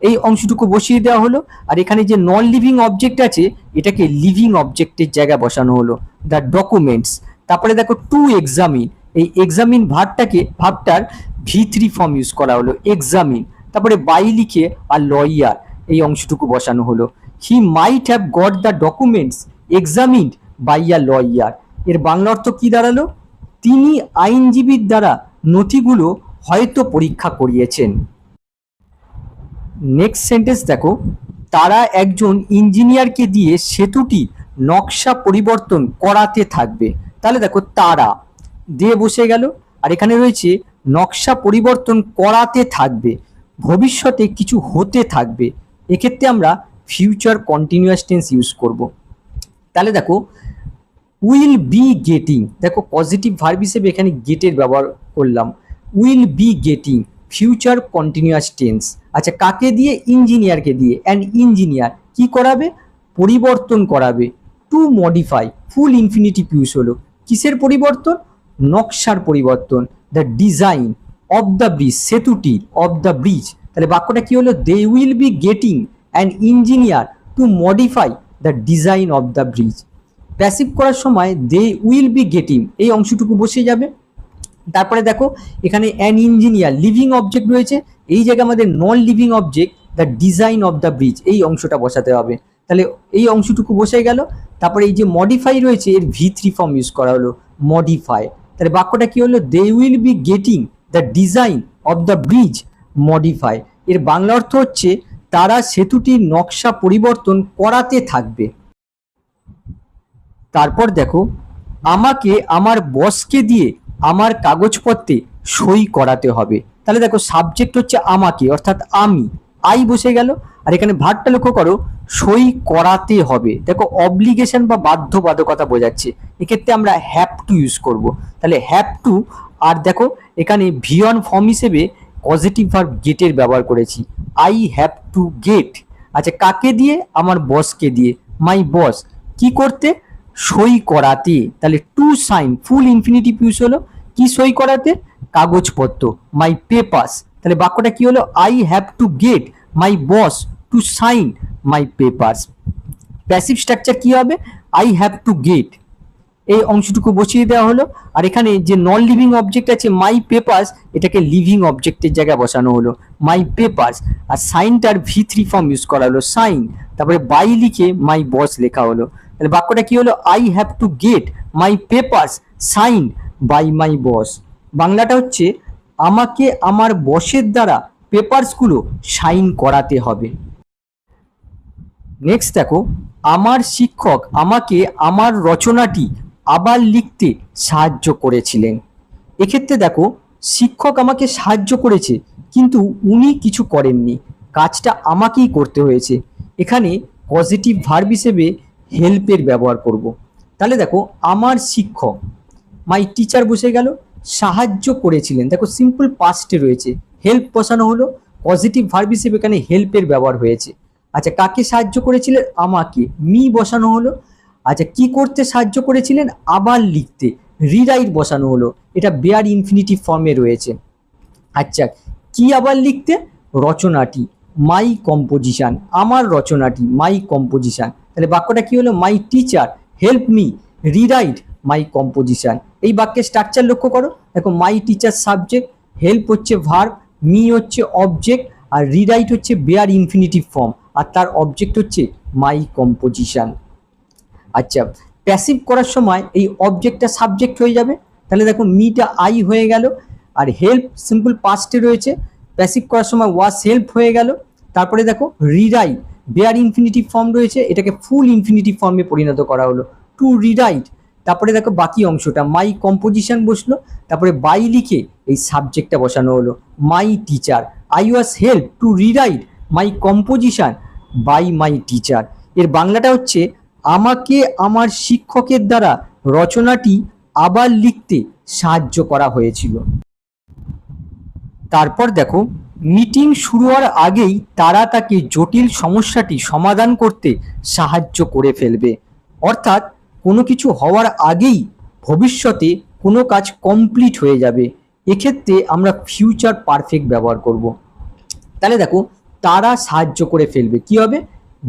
এই অংশটুকু বসিয়ে দেওয়া হলো, আর এখানে যে নন লিভিং অবজেক্ট আছে এটাকে লিভিং অবজেক্টের জায়গায় বসানো হলো, দ্য ডকুমেন্টস। তারপরে দেখো টু এক্সামিন, এই এক্সামিন ভার্বটার V3 ফর্ম ইউজ করা হলো এক্সামিন। তারপরে বাই লিখে আর লয়ার এই অংশটুকু বসানো হলো। He might have got the documents examined by a lawyer. এর বাংলা অর্থ কি দাঁড়ালো? তিনি আইনজীবীর দ্বারা নথিগুলো হয়তো পরীক্ষা করিয়েছেন। নেক্সট সেন্টেন্স দেখো, তারা একজন ইঞ্জিনিয়ারকে দিয়ে সেতুটি নকশা পরিবর্তন করাতে থাকবে। তাহলে দেখো তারা দিয়ে বসে গেল, আর এখানে রয়েছে নকশা পরিবর্তন করাতে থাকবে, ভবিষ্যতে কিছু হতে থাকবে। এক্ষেত্রে আমরা ফিউচার কন্টিনিউয়াস টেন্স ইউজ করব। তাহলে দেখো উইল বি গেটিং, দেখো পজিটিভ ভার্ব হিসেবে এখানে গেটের ব্যবহার করলাম। Will be getting future continuous tense. আচ্ছা, কাকে দিয়ে? ইঞ্জিনিয়ারকে দিয়ে। অ্যান্ড ইঞ্জিনিয়ার কি করাবে? পরিবর্তন করাবে। To modify full infinitive use হলো। কিসের পরিবর্তন? নকশার পরিবর্তন, the design of the bridge, সেতুটি অফ দ্য ব্রিজ। তাহলে বাক্যটা কি হলো? They will be getting an engineer to modify the design of the bridge. Passive করার সময় দে উইল বি গেটিং এই অংশটুকু বসে যাবে। তারপরে দেখো এখানে অ্যান ইঞ্জিনিয়ার লিভিং অবজেক্ট রয়েছে, এই জায়গায় আমাদের non living object the design of the bridge এই অংশটা বসাতে হবে। তাহলে এই অংশটুকু বসে গেল। তারপরে এই যে মডিফাই রয়েছে এর V3 ফর্ম ইউজ করা হলো মডিফাই। তাহলে বাক্যটা কি হলো? They will be getting the design of the bridge modify. এর বাংলা অর্থ হচ্ছে তারা সেতুটির নকশা পরিবর্তন করাতে থাকবে। তারপর দেখো, আমাকে আমার বসকে দিয়ে আমার কাগজপত্রে সই করাতে হবে। তাহলে দেখো সাবজেক্ট হচ্ছে আমাকে অর্থাৎ আমি, আই বসে গেল। আর এখানে ভার্বটা লক্ষ্য করো, সই করাতে হবে। দেখো অব্লিগেশন বা বাধ্যবাধকতা বোঝাচ্ছে, এক্ষেত্রে আমরা হ্যাভ টু ইউজ করব। তাহলে হ্যাভ টু, আর দেখো এখানে ভি অন ফর্ম হিসেবে পজিটিভ ভার্ব গেটের ব্যবহার করেছি, আই হ্যাভ টু গেট। আচ্ছা কাকে দিয়ে? আমার বসকে দিয়ে, মাই বস। কি করতে? সই করাতে। তাহলে টু সাইন ফুল ইনফিনিটিভ ইউজ হলো, কি সই করাতে? কাগজপত্র, মাই পেপার্স। তাহলে বাক্যটা কি হলো? I have to get my boss to sign my papers. Passive structure কি হবে? আই হ্যাভ টু গেট, এই অংশটুকু বসিয়ে দেওয়া হলো। আর এখানে যে নন লিভিং অবজেক্ট আছে মাই পেপার্স, এটাকে লিভিং অবজেক্টের জায়গায় বসানো হলো, মাই পেপার্স। আর সাইনটার V3 ফর্ম ইউজ করা হলো, সাইন, তারপরে বাই লিখে মাই বস লেখা হলো। তাহলে বাক্যটা কি হলো? I have to get my papers sign by my boss. বাংলাটা হচ্ছে আমাকে আমার বসের দ্বারা পেপারসগুলো সাইন করাতে হবে। নেক্সট দেখো, আমার শিক্ষক আমাকে আমার রচনাটি আবার লিখতে সাহায্য করেছিলেন। এক্ষেত্রে দেখো শিক্ষক আমাকে সাহায্য করেছে, কিন্তু উনি কিছু করেননি, কাজটা আমাকেই করতে হয়েছে। এখানে পজিটিভ ভার্ব হিসেবে হেল্পের ব্যবহার করব। তাহলে দেখো আমার শিক্ষক, মাই টিচার বসে গেল, সাহায্য করেছিলেন। দেখো সিম্পল পাস্টে রয়েছে, হেল্প বসানো হলো, পজিটিভ ভার্ব হিসেবে এখানে হেল্পের ব্যবহার হয়েছে। আচ্ছা কাকে সাহায্য করেছিলেন? আমাকে, মি বসানো হলো। আচ্ছা কি করতে সাহায্য করেছিলেন? আবার লিখতে, রিরাইট বসানো হলো, এটা বেয়ার ইনফিনিটিভ ফর্মে রয়েছে। আচ্ছা কি আবার লিখতে? রচনাটি, মাই কম্পোজিশন, আমার রচনাটি, মাই কম্পোজিশন। তাহলে বাক্যটা কি হলো? My teacher help me rewrite my composition. এই বাক্যের স্ট্রাকচার লক্ষ্য করো, দেখো মাই টিচার সাবজেক্ট, হেল্প হচ্ছে ভার্ব, মি হচ্ছে অবজেক্ট, আর রিরাইট হচ্ছে বেয়ার ইনফিনিটিভ ফর্ম, আর তার অবজেক্ট হচ্ছে মাই কম্পোজিশন। আচ্ছা প্যাসিভ করার সময় এই অবজেক্টটা সাবজেক্ট হয়ে যাবে। তাহলে দেখো মিটা আই হয়ে গেল, আর হেল্প সিম্পল পাস্টে রয়েছে, প্যাসিভ করার সময় ওয়াজ হেল্প হয়ে গেল। তারপরে দেখো রিরাইট বেয়ার ইনফিনিটিভ ফর্ম রয়েছে, এটাকে ফুল ইনফিনিটিভ ফর্মে পরিণত করা হলো, টু রিরাইট। তারপরে দেখো বাকি অংশটা মাই কম্পোজিশন বসলো, তারপরে বাই লিখে এই সাবজেক্টটা বসানো হলো, my teacher, I was help to rewrite my composition by my teacher. এর বাংলাটা হচ্ছে আমাকে আমার শিক্ষকের দ্বারা রচনাটি আবার লিখতে সাহায্য করা হয়েছিল। তারপর দেখো মিটিং শুরু হওয়ার আগেই তারা তাকে জটিল সমস্যাটি সমাধান করতে সাহায্য করে ফেলবে। অর্থাৎ কোনো কিছু হওয়ার আগেই ভবিষ্যতে কোনো কাজ কমপ্লিট হয়ে যাবে, এক্ষেত্রে আমরা ফিউচার পারফেক্ট ব্যবহার করব। তাহলে দেখো তারা সাহায্য করে ফেলবে, কি হবে?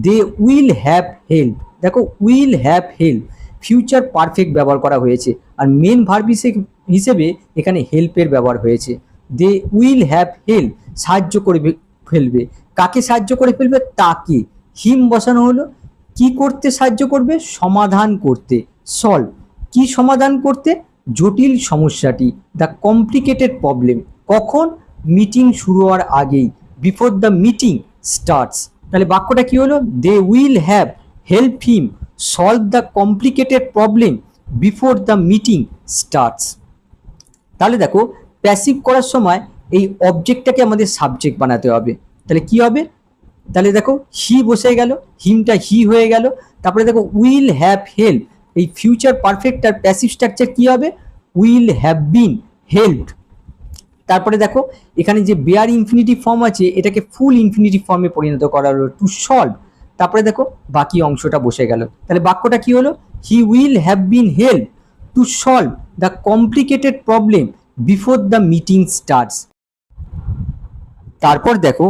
They will have help. দেখো will have help future perfect ব্যবহার করা হয়েছে, আর মেন ভার্ব হিসেবে এখানে হেল্পের ব্যবহার হয়েছে। দে উইল হ্যাভ হেল্প সাহায্য করে ফেলবে, কাকে সাহায্য করে ফেলবে? তাকে, হিম বসানো হলো। কি করতে সাহায্য করবে? সমাধান করতে, সলভ। কি সমাধান করতে? জটিল সমস্যাটি, দ্য কমপ্লিকেটেড প্রবলেম। কখন? মিটিং শুরু হওয়ার আগেই, বিফোর দ্য মিটিং স্টার্টস। তাহলে বাক্যটা কি হলো? They will have help him solve the complicated problem before the meeting starts. তাহলে দেখো প্যাসিভ করার সময় এই অবজেক্টটাকে আমাদের সাবজেক্ট বানাতে হবে। তাহলে কি হবে? তাহলে দেখো হি বসে গেল, হিমটা হি হয়ে গেল। তারপরে দেখো উইল হ্যাভ হেল্প, এই ফিউচার পারফেক্ট আর প্যাসিভ স্ট্রাকচার কি হবে? Will have been helped. তারপরে দেখো এখানে যে বেয়ার ইনফিনিটিভ ফর্ম আছে এটাকে ফুল ইনফিনিটিভ ফর্মে পরিণত করা হলো, টু সলভ। তারপরে দেখো বাকি অংশটা বসে গেল। তাহলে বাক্যটা কি হলো? He will have been help to solve the complicated problem before the meeting starts. তারপর দেখো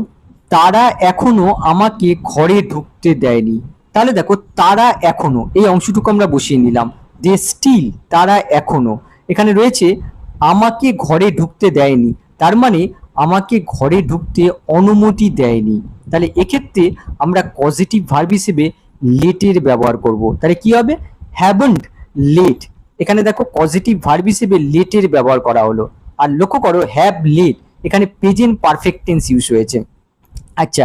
তারা এখনো আমাকে ঘরে ঢুকতে দেয়নি। তাহলে দেখো তারা এখনো, এই অংশটুকু আমরা বসিয়ে নিলাম, দে স্টিল, তারা এখনো। এখানে রয়েছে আমাকে ঘরে ঢুকতে দেয়নি, তার মানে আমাকে ঘরে ঢুকতে অনুমতি দেয়নি। তাহলে এক্ষেত্রে আমরা পজিটিভ ভার্ব হিসেবে লেটের ব্যবহার করব। তাহলে কি হবে? Haven't let. এখানে দেখো পজিটিভ ভার্ব হিসেবে লেটের ব্যবহার করা হলো। আর লক্ষ্য করো হ্যাভ লেট এখানে প্রেজেন্ট পারফেক্ট টেন্স ইউজ হয়েছে। আচ্ছা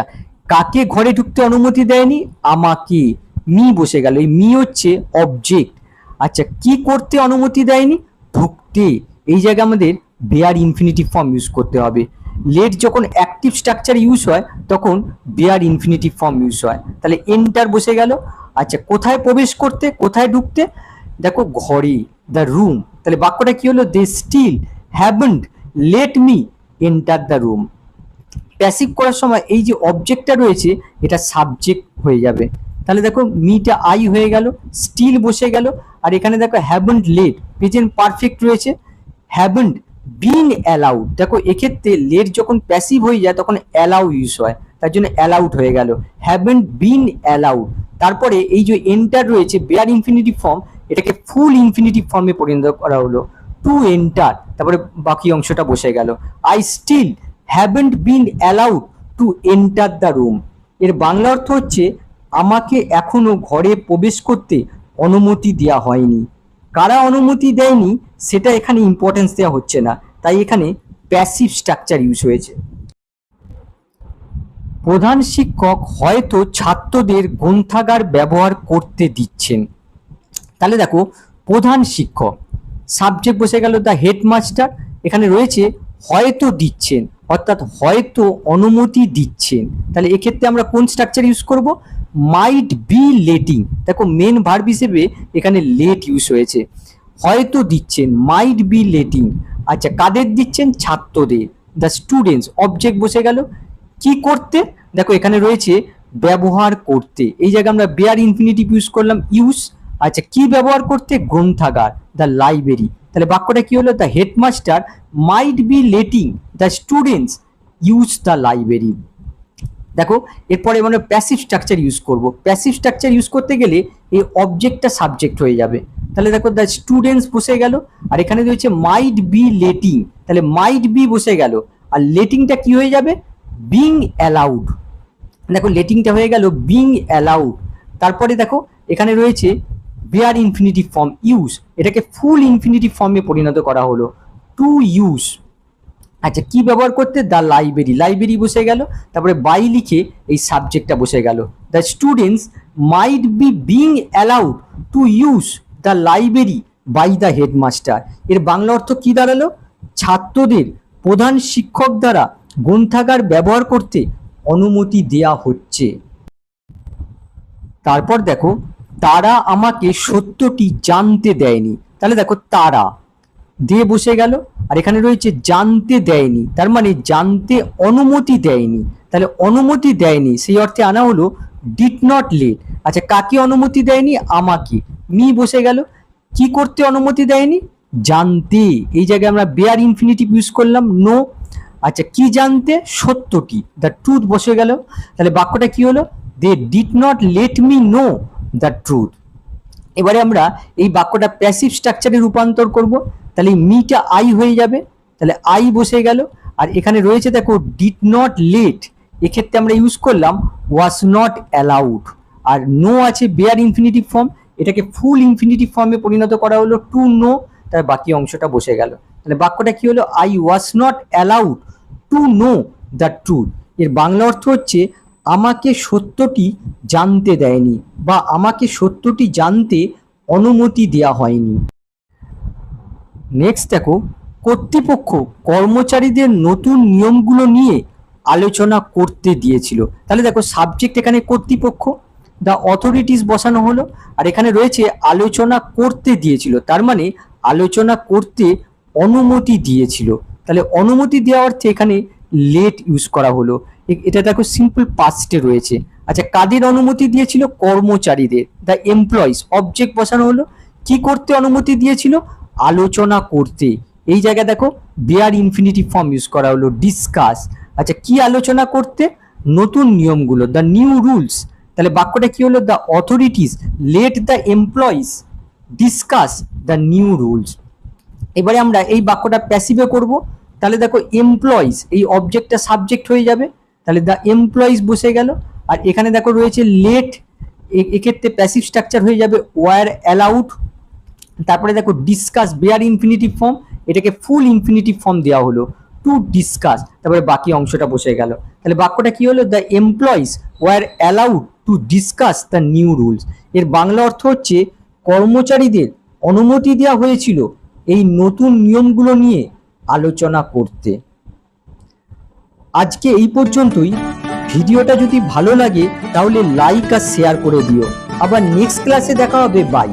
কাকে ঘরে ঢুকতে অনুমতি দেয়নি? আমাকে, মি বসে গেল, এই মি হচ্ছে অবজেক্ট। আচ্ছা কি করতে অনুমতি দেয়নি? ঢুকতে, এই জায়গায় আমাদের বেয়ার ইনফিনিটিভ ফর্ম ইউজ করতে হবে। লেট যখন অ্যাক্টিভ স্ট্রাকচার ইউজ হয় তখন বেয়ার ইনফিনিটিভ ফর্ম ইউজ হয়। তাহলে এন্টার বসে গেল। আচ্ছা, কোথায় প্রবেশ করতে, কোথায় ঢুকতে, দেখো ঘরে, দ্য রুম। তাহলে বাক্যটা কি হলো, they still haven't let me enter the room. Passive করার সময় এই যে অবজেক্টটা রয়েছে এটা সাবজেক্ট হয়ে যাবে। তাহলে দেখো মিটা আই হয়ে গেল, স্টিল বসে গেল, আর এখানে দেখো হ্যাভেন্ট লেট প্রেজেন্ট পারফেক্ট রয়েছে, হ্যাভেন্ট বিন অ্যালাউড। দেখো এক্ষেত্রে লেট যখন প্যাসিভ হয়ে যায় তখন অ্যালাউ ইউজ হয়, তার জন্য অ্যালাউড হয়ে গেল, হ্যাভেন্ট বিন অ্যালাউড। তারপরে এই যে এন্টার রয়েছে বেয়ার ইনফিনিটিভ ফর্ম, এটাকে ফুল ইনফিনিটিভ ফর্মে পরিণত করা হলো, টু এন্টার। তারপরে বাকি অংশটা বসে গেল, I still haven't been allowed to enter the room. এর বাংলা অর্থ হচ্ছে আমাকে এখনো ঘরে প্রবেশ করতে অনুমতি দেওয়া হয়নি। কারা অনুমতি দেয়নি সেটা এখানে ইম্পর্টেন্স দেওয়া হচ্ছে না, তাই এখানে প্যাসিভ স্ট্রাকচার ইউজ হয়েছে। প্রধান শিক্ষক হয়তো ছাত্রদের গ্রন্থাগার ব্যবহার করতে দিচ্ছেন। তাহলে দেখো প্রধান শিক্ষক, সাবজেক্ট বসে গেল দ্য হেডমাস্টার, এখানে রয়েছে হয়তো দিচ্ছেন, অর্থাৎ হয়তো অনুমতি দিচ্ছেন। তাহলে এক্ষেত্রে আমরা কোন স্ট্রাকচার ইউজ করব, মাইট বি লেটিং। দেখো মেন ভার্ব হিসেবে এখানে লেট ইউজ হয়েছে, হয়তো দিচ্ছেন, মাইট বি লেটিং। আচ্ছা, কাদের দিচ্ছেন, ছাত্রদের, দ্য স্টুডেন্টস, অবজেক্ট বসে গেল, কি করতে, দেখো এখানে রয়েছে ব্যবহার করতে, এই জায়গায় আমরা বেয়ার ইনফিনিটিভ ইউজ করলাম, ইউজ। আচ্ছা, কি ব্যবহার করতে, গ্রন্থাগার, দ্য লাইব্রেরি। তাহলে বাক্যটা কি হলো, the headmaster might be letting the students use the library. দেখো এরপরে মানে প্যাসিভ স্ট্রাকচার ইউজ করব, প্যাসিভ স্ট্রাকচার ইউজ করতে গেলে এই অবজেক্টটা সাবজেক্ট হয়ে যাবে। তাহলে দেখো দ্য স্টুডেন্টস বসে গেল, আর এখানে রয়েছে মাইট বি লেটিং, তাহলে মাইট বি বসে গেল, আর লেটিংটা কি হয়ে যাবে, বিং অ্যালাউড। দেখো লেটিংটা হয়ে গেল বিং অ্যালাউড। তারপরে দেখো এখানে রয়েছে বেয়ার ইনফিনিটিভ ফর্ম ইউজ, এটাকে ফুল ইনফিনিটিভ ফর্মে পরিণত করা হলো, টু ইউজ। আচ্ছা, কি ব্যবহার করতে, দ্য লাইব্রেরি, লাইব্রেরি বসে গেল, তারপরে বাই লিখে এই সাবজেক্টটা বসে গেল, the students might be being allowed to use the library by the headmaster. এর বাংলা অর্থ কি দাঁড়ালো, ছাত্রদের প্রধান শিক্ষক দ্বারা গ্রন্থাগার ব্যবহার করতে অনুমতি দেয়া হচ্ছে। তারপর দেখো তারা আমাকে সত্যটি জানতে দেয়নি। তাহলে দেখো তারা দিয়ে বসে গেল, আর এখানে রয়েছে জানতে দেয়নি, তার মানে জানতে অনুমতি দেয়নি। তাহলে অনুমতি দেয়নি সেই অর্থে আনা হলো ডিড নট লেট। আচ্ছা, কাকে অনুমতি দেয়নি, আমাকে, মি বসে গেল, কি করতে অনুমতি দেয়নি, জানতে, এই জায়গায় আমরা বেয়ার ইনফিনিটিভ ইউজ করলাম, নো। আচ্ছা, কি জানতে, সত্যটি, দ্য ট্রুথ বসে গেল। তাহলে বাক্যটা কি হলো, they did not let me know the truth. এবারে আমরা এই বাক্যটা প্যাসিভ স্ট্রাকচারে রূপান্তর করব, তাহলে মিটা আই হয়ে যাবে, তাহলে আই বসে গেল, আর এখানে রয়েছে দেখো ডিড নট লেট, এক্ষেত্রে আমরা ইউজ করলাম ওয়াজ নট অ্যালাউড, আর নো আছে বেয়ার ইনফিনিটিভ ফর্ম, এটাকে ফুল ইনফিনিটিভ ফর্মে পরিণত করা হলো, টু নো, তার বাকি অংশটা বসে গেল। তাহলে বাক্যটা কি হলো, I was not allowed to know the truth. এর বাংলা অর্থ হচ্ছে আমাকে সত্যটি জানতে দেয়নি, বা আমাকে সত্যটি জানতে অনুমতি দেওয়া হয়নি। নেক্সট দেখো কর্তৃপক্ষ কর্মচারীদের নতুন নিয়মগুলো নিয়ে আলোচনা করতে দিয়েছিল। তাহলে দেখো সাবজেক্ট এখানে কর্তৃপক্ষ, দ্য অথরিটিস বসানো হলো, আর এখানে রয়েছে আলোচনা করতে দিয়েছিল, তার মানে আলোচনা করতে অনুমতি দিয়েছিল। তাহলে অনুমতি দেওয়ার অর্থে এখানে লেট ইউজ করা হলো, এটা দেখো সিম্পল পাস্টে রয়েছে। আচ্ছা, কাদের অনুমতি দিয়েছিল, কর্মচারীদের, দ্য এমপ্লয়িজ, অবজেক্ট বসানো হলো, কি করতে অনুমতি দিয়েছিল, আলোচনা করতে, এই জায়গায় দেখো বেয়ার ইনফিনিটিভ ফর্ম ইউজ করা হলো, ডিসকাস। আচ্ছা, কি আলোচনা করতে, নতুন নিয়মগুলো, দ্য নিউ রুলস। তাহলে বাক্যটা কি হলো, the authorities let the employees discuss the new rules. এবারে আমরা এই বাক্যটা প্যাসিভে করব, তাহলে দেখো এমপ্লয়িজ, এই অবজেক্টটা সাবজেক্ট হয়ে যাবে, তাহলে দ্য এমপ্লয়িজ বসে গেল, আর এখানে দেখো রয়েছে লেট, এক্ষেত্রে প্যাসিভ স্ট্রাকচার হয়ে যাবে ওয়ার অ্যালাউড। তারপরে দেখো ডিসকাস বেয়ার ইনফিনিটিভ ফর্ম, এটাকে ফুল ইনফিনিটিভ ফর্ম দেওয়া হলো, টু ডিসকাস, তারপরে বাকি অংশটা বসে গেল। তাহলে বাক্যটা কি হলো, the employees war allowed to discuss the new rules. এর বাংলা অর্থ হচ্ছে কর্মচারীদের অনুমতি দেওয়া হয়েছিল এই নতুন নিয়মগুলো নিয়ে আলোচনা করতে। আজকে এই পর্যন্তই। ভিডিওটা যদি ভালো লাগে তাহলে লাইক আর শেয়ার করে দিও। আবার নেক্সট ক্লাসে দেখা হবে। বাই।